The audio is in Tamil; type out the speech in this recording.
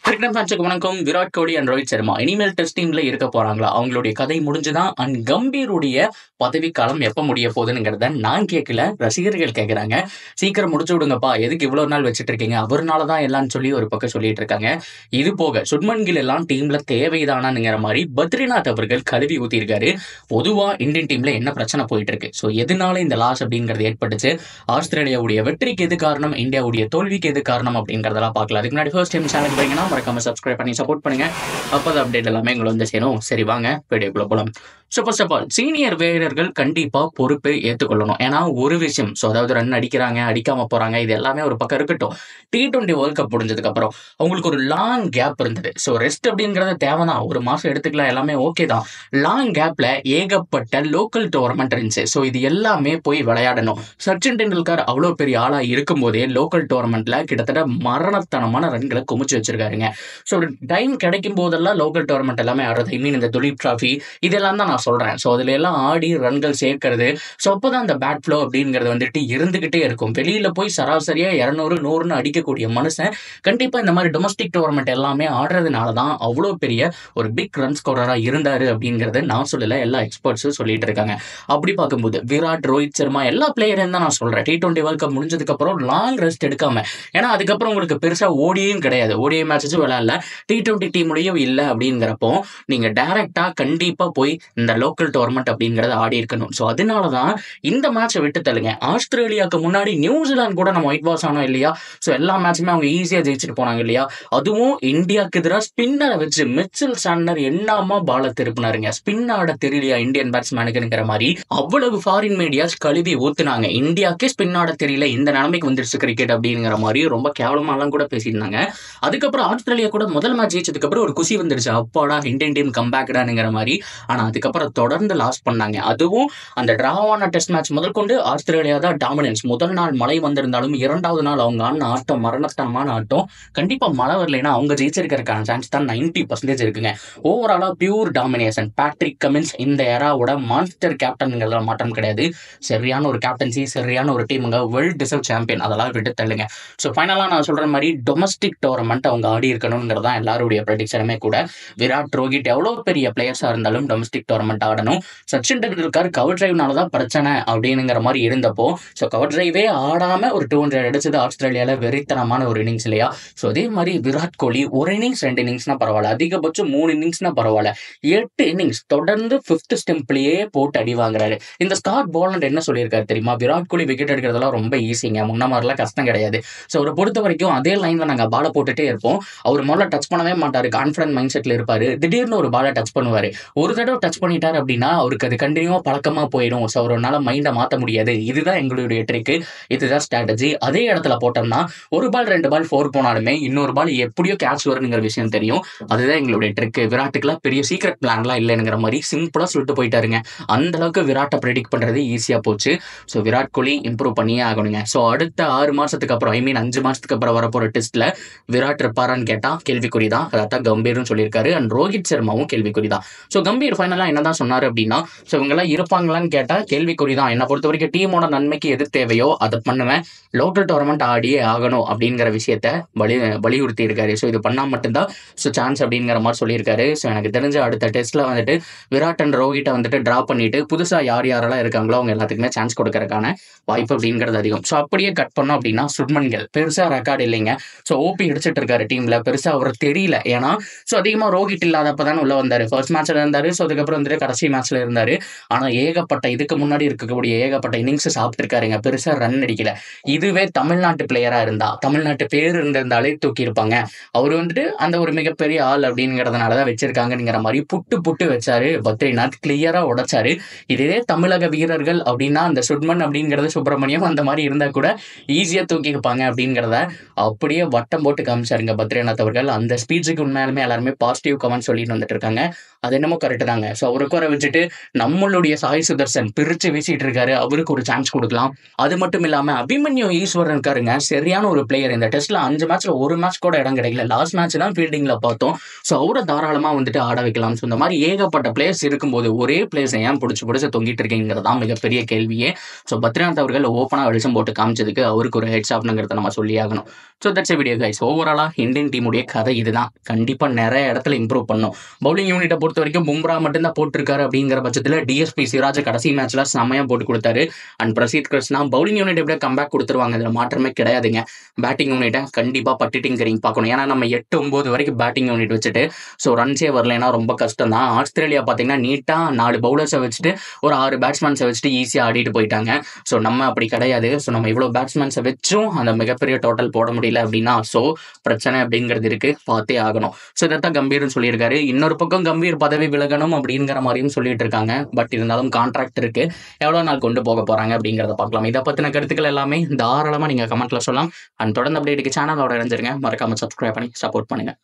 கிரிக்கெட் மேட்சுக்கு வணக்கம். விராட் கோலி அண்ட் ரோஹித் சர்மா இனிமேல் டெஸ்ட் டீம்ல இருக்க போறாங்களா? அவங்களுடைய கதை முடிஞ்சுதான். அண்ட் கம்பீருடைய பதவிக்காலம் எப்ப முடிய போகுதுங்கிறத நான் கேட்கல, ரசிகர்கள் கேட்கறாங்க. சீக்கிரம் முடிச்சு விடுங்கப்பா, எதுக்கு இவ்வளவு நாள் வச்சுட்டு இருக்கீங்க? அவர்னாலதான் எல்லாம் சொல்லி ஒரு பக்கம் சொல்லிட்டு இருக்காங்க. இது போக சுப்மன் கில் எல்லாம் டீம்ல தேவைதானாங்கிற மாதிரி பத்ரிநாத் அவர்கள் கழுவி ஊத்திருக்காரு. பொதுவா இந்தியன் டீம்ல என்ன பிரச்சனை போயிட்டு இருக்கு, ஸோ எதனால இந்த லாஸ் அப்படிங்கிறது ஏற்பட்டுச்சு, ஆஸ்திரேலியாவுடைய வெற்றிக்கு எது காரணம், இந்தியாவுடைய தோல்விக்கு எது காரணம் அப்படிங்கறதெல்லாம் பார்க்கலாம். அதுக்கு முன்னாடி ஃபர்ஸ்ட் டைம் சேனல் போறீங்கன்னா மறக்காம சப்ஸ்கிரைப் பண்ணி சப்போர்ட் பண்ணுங்க. அப்போது அப்டேட் எல்லாமே எங்களை வந்து சேரும். சரி, வாங்க வீடியோக்குள்ள போலாம். So first of all senior வீரர்கள் கண்டிப்பா பொறுப்பை ஏற்றுக்கொள்ளணும். ஏன்னா ஒரு விஷயம், ஸோ அதாவது ரன் அடிக்கிறாங்க, அடிக்காம போறாங்க, இது எல்லாமே ஒரு பக்கம் இருக்கட்டும். T20 வேர்ல்ட் கப் முடிஞ்சதுக்கு அப்புறம் அவங்களுக்கு ஒரு லாங் கேப் இருந்தது. ஸோ ரெஸ்ட் அப்படிங்கிறது தேவைதான், ஒரு மாசம் எடுத்துக்கலாம், எல்லாமே ஓகே தான். லாங் கேப்ல ஏகப்பட்ட லோக்கல் டோர்னமெண்ட் இருந்துச்சு. ஸோ இது எல்லாமே போய் விளையாடணும். சச்சின் டெண்டுல்கர் அவ்வளோ பெரிய ஆளா இருக்கும் போதே லோக்கல் டோர்னமெண்ட்ல கிட்டத்தட்ட மரணத்தனமான ரன்களை குமிச்சு வச்சிருக்காருங்க. ஸோ டைம் கிடைக்கும் போதெல்லாம் லோக்கல் டோர்னமெண்ட் எல்லாமே ஆடுறது, ஐ மீன் இந்த துலீப் டிராஃபி இதெல்லாம் தான் நான் சொல்றேன். ஸோ அதுல எல்லாம் ஆடி ரன்கள் சேர்க்கிறது. ஸோ அப்போதான் அந்த பேட் ஃப்ளோ அப்படிங்கிறது வந்துட்டு இருந்துகிட்டே இருக்கும். வெளியில போய் சராசரியா 200 100ன்னு அடிக்கக்கூடிய மனுஷன் கண்டிப்பா இந்த மாதிரி டொமஸ்டிக் டோர்னமெண்ட் எல்லாமே ஆடுறதுனால தான் அவ்வளோ பெரிய ஒரு பிக் ரன் ஸ்கோரரா இருந்தாரு அப்படிங்கறத நான் சொல்லல, எல்லா எக்ஸ்பர்ட்ஸும் சொல்லிட்டு இருக்காங்க. அப்படி பார்க்கும்போது விராட், ரோஹித் சர்மா எல்லா பிளேயரையும் தான் நான் சொல்றேன். T20 வேர்ல்ட் கப் முடிஞ்சதுக்கு அப்புறம் லாங் ரெஸ்ட் எடுக்காம, ஏன்னா அதுக்கப்புறம் உங்களுக்கு பெருசா ஓடியும் கிடையாது, ஓடிஐ மேட்சஸும் விளையாடல, T20 டீமுடையும் இல்லை அப்படிங்கிறப்போ நீங்க டைரக்டா கண்டிப்பா போய் இந்த லோக்கல் டோர்னமெண்ட் அப்படிங்கறத ஆடி இருக்கணும். ஸோ அதனாலதான் இந்த மேட்சை விட்டு தள்ளுங்க. ஆஸ்திரேலியாவுக்கு முன்னாடி நியூசிலாந்து கூட நம்ம ஒயிட் வாஷ் ஆனோம் இல்லையா? ஸோ எல்லா மேட்சுமே அவங்க ஈஸியா ஜெயிச்சுட்டு போனாங்க இல்லையா? அதுவும் இந்தியாவுக்கு எதிராக ஸ்பின்னரை வச்சு மிச்சல் சாண்டனர் என்னமா பால திருப்பினாருங்க. ஸ்பின் ஆட தெரியலையா இந்தியன் பேட்ஸ்மேனுக்குங்கிற மாதிரி அவ்வளவு ஃபாரின் மீடியாஸ் கழுவி ஊத்துனாங்க. இந்தியாவுக்கே ஸ்பின் ஆட தெரியல, இந்த நிலைமைக்கு வந்துருச்சு கிரிக்கெட் அப்படிங்கிற மாதிரி ரொம்ப கேவலமாலாம் கூட பேசியிருந்தாங்க. அதுக்கப்புறம் ஆஸ்திரேலியா கூட முதல் மேட்ச் ஜெயிச்சதுக்கு அப்புறம் ஒரு குசி வந்துருச்சு, அப்பாடா இந்தியன் டீம் கம்பேக்டானுங்கிற மாதிரி. ஆனா அதுக்கப்புறம் தொடர்ந்து லாஸ் பண்ணாங்க. அதுவும் அந்த டிராவான டெஸ்ட் மேட்ச் முதல் கொண்டு ஆஸ்திரேலியா தான் டாமினன்ஸ். முதல் நாள் மழை வந்திருந்தாலும் இரண்டாவது நாள் அவங்க ஆடின ஆட்டம் மரணத்தனமான ஆட்டம். கண்டிப்பா மழை வரலைன்னா அவங்க ஜெயிச்சிருக்கிறதுக்கான சான்ஸ் தான் 90% இருக்குங்க. ஓவராலா பியூர் டாமினேஷன். பேட்ரிக் கமின்ஸ் இந்த ஏராவோட மான்ஸ்டர் கேப்டன்கள் மாற்றம் கிடையாது. சரியான ஒரு கேப்டன்சி, சரியான ஒரு டீமுங்க, வெல் டிசர்வ் சாம்பியன், அதெல்லாம் விட்டு தள்ளுங்க. ஸோ ஃபைனலா நான் சொல்ற மாதிரி டொமஸ்டிக் டோர்னமெண்ட் அவங்க ஆடி இருக்கணும்ங்கிறது தான் எல்லாருடைய ப்ரெடிக்ஷனுமே கூட. விராட், ரோஹித் எவ்வளவு பெரிய பிளேயர்ஸா இருந்தாலும் டொமஸ்டிக் டோர்னமெண்ட் ஆடணும். சச்சின் டெண்டுல்கர் கவர் டிரைவ்னால தான் பிரச்சனை அப்படிங்கிற மாதிரி இருந்தப்போ, ஸோ கவர் டிரைவே ஆடாம ஒரு 200 அடிச்சது ஆஸ்திரேலியால வெறித்தனமான ஒரு இன்னிங்ஸ் இல்லையா? ஸோ அதே மாதிரி விராட் கோலி ஒரு இன்னிங்ஸ் 2 இன்னிங்ஸ்னா பரவாயில்ல, அதிகபட்சம் 3 இன்னிங்ஸ்னா பரவாயில்ல, 8 இன்னிங்ஸ் தொடர்ந்து 5th ஸ்டெம்ப்லயே போட்டு அடி வாங்குறாரு. இந்த ஸ்காட் போலண்ட் என்ன சொல்லியிருக்காரு தெரியுமா? விராட் கோலி விக்கெட் எடுக்கிறதெல்லாம் ரொம்ப ஈஸிங்க, முன்ன மாதிரிலாம் கஷ்டம் கிடையாது. ஸோ அவரை பொறுத்த வரைக்கும் அதே லைன்ல நாங்கள் பாலை போட்டுட்டே இருப்போம். அவர் முதல்ல டச் பண்ணவே மாட்டாரு, கான்ஃபிடன்ட் மைண்ட் செட்ல இருப்பாரு. திடீர்னு ஒரு பாலை டச் பண்ணுவாரு. ஒரு தடவை டச் பண்ணிட்டாரு அப்படின்னா அவருக்கு அது கண்டினியூவா பழக்கமா போயிடும். ஸோ அவரால் மைண்டை மாற்ற முடியாது. இதுதான் எங்களுடைய ட்ரிக்கு, இதுதான் ஸ்ட்ராட்டஜி. அதே இடத்துல போட்டோம்னா ஒரு பால் 2 பால் 4 போனாலுமே இன்னொரு பால் எப்படியோ கேட்ச் வருங்கிற விஷயம் தெரியும். அதுதான் எங்களுடைய ட்ரிக்கு. விராட்டுக்குலாம் பெரிய சீக்ரெட் பிளான்லாம் இல்லைங்கிற மாதிரி சிம்பிளா சொல்லிட்டு போயிட்டாருங்க. அந்த அளவுக்கு விராட்டை ப்ரெடிக்ட் பண்றது ஈஸியா போச்சு. ஸோ விராட் கோலி இம்ப்ரூவ் பண்ணியே ஆகணுங்க. ஸோ அடுத்த 6 மாசத்துக்கு அப்புறம், ஐ மீன் 5 மாசத்துக்கு அப்புறம் வரப்போற டெஸ்ட்ல விராட் இருப்பாரான்னு கேட்டா கேள்விக்குறி தான். அதான் கம்பீர்னு சொல்லியிருக்காரு. அண்ட் ரோஹித் சர்மாவும் கேள்விக்குறி தான். ஸோ கம்பீர் ஃபைனலா என்னதான் சொன்னாரு அப்படின்னா, ஸோ இவங்கெல்லாம் இருப்பாங்களான்னு கேட்டா கேள்விக்குறி தான். என்னை பொறுத்த வரைக்கும் டீமோட நன்மைக்கு எது தேவையோ அதை பண்ணுவேன், லோக்கல் டோர்னமெண்ட் ஆடியே ஆகணும் அப்படிங்கிற விஷயத்த வலியுறுத்தி இருக்காரு. ஸோ இது பண்ணா மட்டும்தான் ஸோ சான்ஸ் அப்படிங்கிற மாதிரி சொல்லியிருக்காரு. ஸோ எனக்கு தெரிஞ்ச அடுத்த டெஸ்ட்ல வந்துட்டு விராட் அண்ட் ரோஹிட்டை வந்துட்டு டிரா பண்ணிட்டு புதுசா யாரெல்லாம் இருக்காங்களோ அவங்க எல்லாத்துக்குமே சான்ஸ் கொடுக்கறதுக்கான வாய்ப்பு அப்படிங்கிறது அதிகம். ஸோ அப்படியே கட் பண்ணோம் அப்படின்னா சுப்மன் கில் பெருசா ரெக்கார்டு இல்லைங்க. ஸோ ஓபி அடிச்சிட்டு இருக்காரு டீம்ல, பெருசா அவர் தெரியல. ஏன்னா ஸோ அதிகமா ரோஹித் இல்லாதப்பதான் உள்ள வந்தாரு. ஃபர்ஸ்ட் மேட்ச்ல இருந்தாரு, ஸோ அதுக்கப்புறம் வந்துட்டு கடைசி மேட்ச்ல இருந்தாரு. ஆனா ஏகப்பட்ட இதுக்கு முன்னாடி இருக்கக்கூடிய ஏகப்பட்ட இன்னிங்ஸ் சாப்பிட்டுருக்காருங்க, பெருசா ரன் அடிக்கல. இதுவே தமிழ்நாட்டு பிளேயரா இருந்தா, தமிழ்நாட்டு பேர் இருந்திருந்தாலே தூக்கி இருப்பாங்க. அவர் வந்துட்டு அந்த ஒரு மிகப்பெரிய ஆள் அப்படிங்கிறதுனாலதான் வச்சிருக்காங்கிற மாதிரி புட்டு வச்சாரு. பத்ரிநாத் கிளியரா உடைச்சாரு. இதே தமிழக வீரர்கள் அப்படின்னா அந்த சுப்மன் அப்படிங்கிறது சுப்பிரமணியம் அந்த மாதிரி இருந்தா கூட ஈஸியா தூக்கி இருப்பாங்க அப்படிங்கிறத அப்படியே வட்டம் போட்டு காமிச்சாருங்க பத்ரிநாத் அவர்கள். அந்த ஸ்பீச்சுக்கு உண்மையாலுமே எல்லாருமே பாசிட்டிவ் கமெண்ட் சொல்லிட்டு வந்துட்டு இருக்காங்க. அது என்னமோ கரெக்ட் தாங்க. ஸோ அவர் உட்கார வச்சுட்டு நம்மளுடைய சாய் சுதர்சன் பிரிச்சு வீசிட்டு இருக்காரு, அவருக்கு ஒரு சான்ஸ் கொடுக்கலாம். அது மட்டும் இல்லாம அபிமன்யு ஈஸ்வரன் இருக்காருங்க, சரியான ஒரு பிளேயர். இந்த டெஸ்ட்ல 5 மேட்ச்ல ஒரு மேட்ச் கூட இடம் கிடைக்கல, லாஸ்ட் மேட்ச் தான் ஃபீல்டிங்ல பார்த்தோம். ஸோ அவரை தாராளமா வந்துட்டு ஆட வைக்கலாம். ஸோ இந்த மாதிரி ஏகப்பட்ட பிளேயர்ஸ் இருக்கும்போது ஒரே பிளேயர்ஸை ஏன் பிடிச்சி தொங்கிட்டு இருக்கீங்கிறது தான் மிகப்பெரிய கேள்வியே. ஸோ பத்ரிநாத் அவர்கள் ஓப்பனாக வெளிச்சம் போட்டு காமிச்சதுக்கு அவருக்கு ஒரு ஹெட்ஸ் ஆஃப்னுங்கிறத நம்ம சொல்லி ஆகணும். So that's video guys. ஓவராலா இந்தியன் டீமுடைய கதை இதுதான். கண்டிப்பா நிறைய இடத்துல இம்ப்ரூவ் பண்ணும். பவுலிங் யூனிட்டை பொறுத்த வரைக்கும் பும்ரா மட்டும்தான் போட்டிருக்காரு அப்படிங்கிற பட்சத்தில் டிஎஸ்பி சிராஜ் கடைசி மேட்ச்ல செமையா போட்டு கொடுத்தாரு. And Prasidh Krishna bowling unit எப்படியா கம்பேக் கொடுத்துருவாங்க, இதுல மாற்றமே கிடையாதுங்க. பேட்டிங் யூனிட்டை கண்டிப்பா பட்டிட்டிங்கரிங் பார்க்கணும். ஏன்னா நம்ம 8-9 வரைக்கும் பேட்டிங் யூனிட் வச்சுட்டு ஸோ ரன்ஸே வரலைன்னா ரொம்ப கஷ்டம் தான். ஆஸ்திரேலியா பார்த்தீங்கன்னா நீட்டா 4 பவுலர்ஸை வச்சுட்டு ஒரு 6 பேட்ஸ்மேன்ஸை வச்சுட்டு ஈஸியாக ஆடிட்டு போயிட்டாங்க. ஸோ நம்ம அப்படி கிடையாது. ஸோ நம்ம இவ்வளோ பேட்ஸ்மேன்ஸை வச்சும் அந்த மிகப்பெரிய டோட்டல் போட முடியல அப்படின்னா ஸோ பிரச்சனை அப்படிங்கிறது இருக்கு, பார்த்தே ஆகணும். ஸோ இதைத்தான் கம்பீர்னு சொல்லியிருக்காரு. இன்னொரு பக்கம் கம்பீர் பதவி விலகணும் அப்படிங்கிற மாதிரியும் சொல்லிட்டு இருக்காங்க. பட் இருந்தாலும் கான்ட்ராக்ட் இருக்கு, எவ்வளோ நாள் கொண்டு போக போறாங்க அப்படிங்கிறத பார்க்கலாம். இதை பத்தின கருத்துக்கள் எல்லாமே தாராளமாக நீங்க கமெண்ட்ல சொல்லலாம். அண்ட் தொடர்ந்து அப்டேட்டுக்கு சேனலோட இணைஞ்சிருங்க. மறக்காம சப்ஸ்கிரைப் பண்ணி சப்போர்ட் பண்ணுங்க.